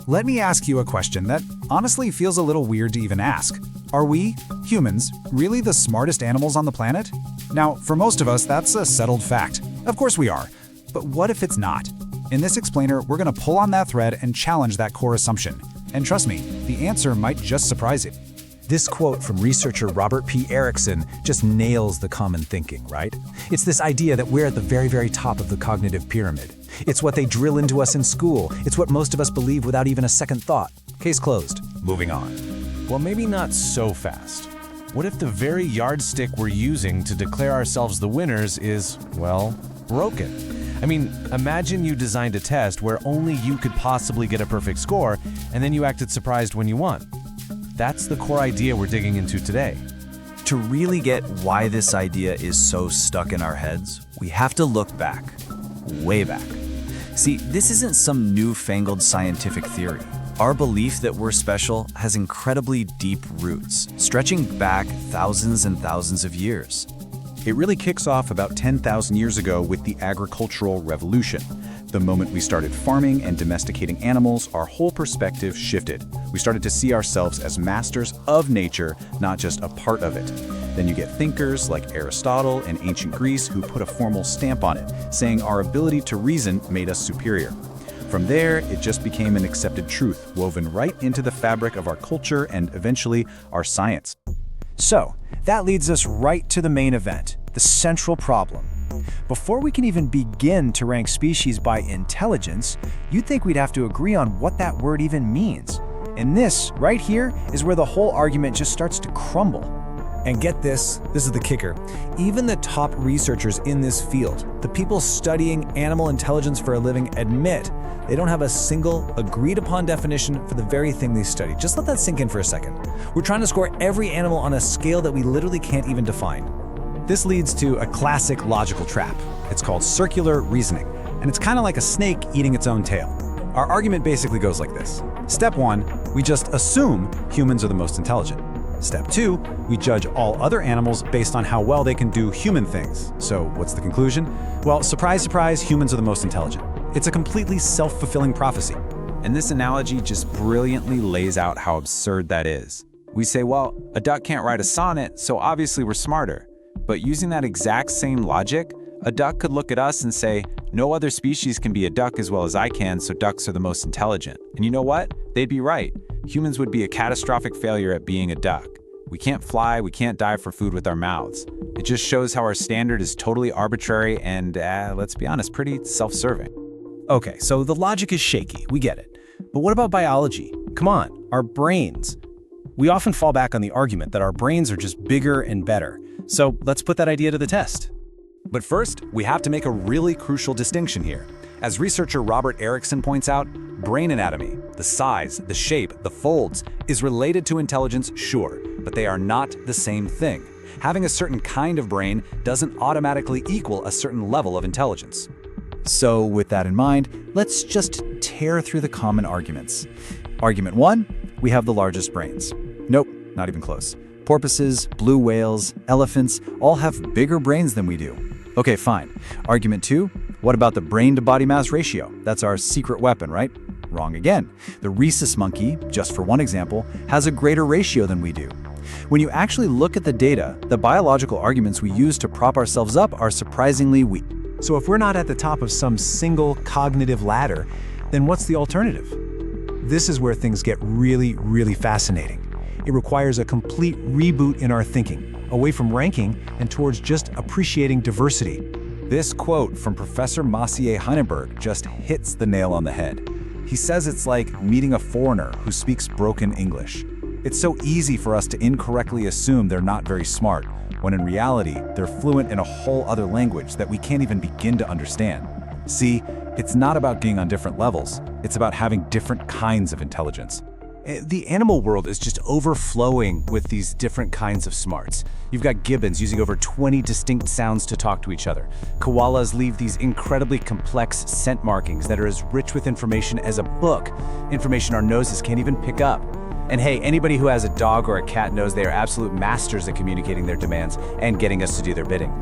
Let me ask you a question that honestly feels a little weird to even ask. Are we, humans, really the smartest animals on the planet? Now, for most of us, that's a settled fact. Of course we are. But what if it's not? In this explainer, we're going to pull on that thread and challenge that core assumption. And trust me, the answer might just surprise you. This quote from researcher Robert P. Erickson just nails the common thinking, right? It's this idea that we're at the very, very top of the cognitive pyramid. It's what they drill into us in school. It's what most of us believe without even a second thought. Case closed. Moving on. Well, maybe not so fast. What if the very yardstick we're using to declare ourselves the winners is, well, broken? I mean, imagine you designed a test where only you could possibly get a perfect score, and then you acted surprised when you won. That's the core idea we're digging into today. To really get why this idea is so stuck in our heads, we have to look back, way back. See, this isn't some newfangled scientific theory. Our belief that we're special has incredibly deep roots, stretching back thousands and thousands of years. It really kicks off about 10,000 years ago with the agricultural revolution. The moment we started farming and domesticating animals, our whole perspective shifted. We started to see ourselves as masters of nature, not just a part of it. Then you get thinkers like Aristotle and ancient Greece who put a formal stamp on it, saying our ability to reason made us superior. From there, it just became an accepted truth, woven right into the fabric of our culture and eventually our science. So, that leads us right to the main event, the central problem. Before we can even begin to rank species by intelligence, you'd think we'd have to agree on what that word even means. And this, right here, is where the whole argument just starts to crumble. And get this is the kicker. Even the top researchers in this field, the people studying animal intelligence for a living, admit they don't have a single agreed-upon definition for the very thing they study. Just let that sink in for a second. We're trying to score every animal on a scale that we literally can't even define. This leads to a classic logical trap. It's called circular reasoning, and it's kind of like a snake eating its own tail. Our argument basically goes like this. Step 1, we just assume humans are the most intelligent. Step 2, we judge all other animals based on how well they can do human things. So what's the conclusion? Well, surprise, surprise, humans are the most intelligent. It's a completely self-fulfilling prophecy. And this analogy just brilliantly lays out how absurd that is. We say, well, a duck can't write a sonnet, so obviously we're smarter. But using that exact same logic, a duck could look at us and say, no other species can be a duck as well as I can, so ducks are the most intelligent. And you know what? They'd be right. Humans would be a catastrophic failure at being a duck. We can't fly, we can't dive for food with our mouths. It just shows how our standard is totally arbitrary and, let's be honest, pretty self-serving. Okay, so the logic is shaky, we get it. But what about biology? Come on, our brains. We often fall back on the argument that our brains are just bigger and better. So let's put that idea to the test. But first, we have to make a really crucial distinction here. As researcher Robert Erickson points out, brain anatomy, the size, the shape, the folds, is related to intelligence, sure, but they are not the same thing. Having a certain kind of brain doesn't automatically equal a certain level of intelligence. So with that in mind, let's just tear through the common arguments. Argument 1, we have the largest brains. Nope, not even close. Porpoises, blue whales, elephants all have bigger brains than we do. Okay, fine. Argument 2, what about the brain-to-body mass ratio? That's our secret weapon, right? Wrong again. The rhesus monkey, just for one example, has a greater ratio than we do. When you actually look at the data, the biological arguments we use to prop ourselves up are surprisingly weak. So if we're not at the top of some single cognitive ladder, then what's the alternative? This is where things get really, really fascinating. It requires a complete reboot in our thinking, away from ranking and towards just appreciating diversity. This quote from Professor Maciej Heineberg just hits the nail on the head. He says it's like meeting a foreigner who speaks broken English. It's so easy for us to incorrectly assume they're not very smart, when in reality, they're fluent in a whole other language that we can't even begin to understand. See, it's not about being on different levels, it's about having different kinds of intelligence. The animal world is just overflowing with these different kinds of smarts. You've got gibbons using over 20 distinct sounds to talk to each other. Koalas leave these incredibly complex scent markings that are as rich with information as a book, information our noses can't even pick up. And hey, anybody who has a dog or a cat knows they are absolute masters at communicating their demands and getting us to do their bidding.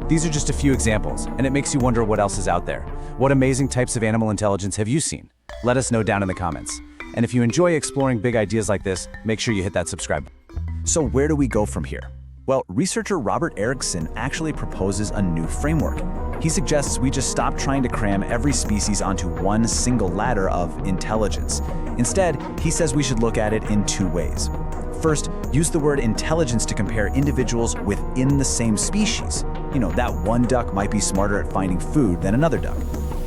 These are just a few examples, and it makes you wonder what else is out there. What amazing types of animal intelligence have you seen? Let us know down in the comments. And if you enjoy exploring big ideas like this, make sure you hit that subscribe button. So where do we go from here? Well, researcher Robert Erickson actually proposes a new framework. He suggests we just stop trying to cram every species onto one single ladder of intelligence. Instead, he says we should look at it in two ways. First, use the word intelligence to compare individuals within the same species. That one duck might be smarter at finding food than another duck.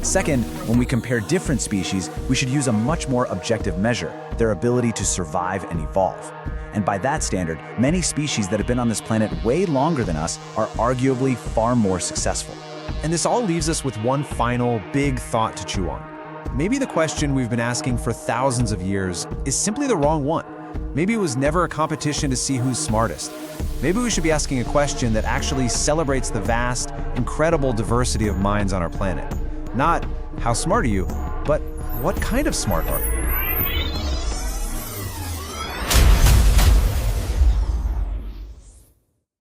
Second, when we compare different species, we should use a much more objective measure, their ability to survive and evolve. And by that standard, many species that have been on this planet way longer than us are arguably far more successful. And this all leaves us with one final big thought to chew on. Maybe the question we've been asking for thousands of years is simply the wrong one. Maybe it was never a competition to see who's smartest. Maybe we should be asking a question that actually celebrates the vast, incredible diversity of minds on our planet. Not, how smart are you, but what kind of smart are you?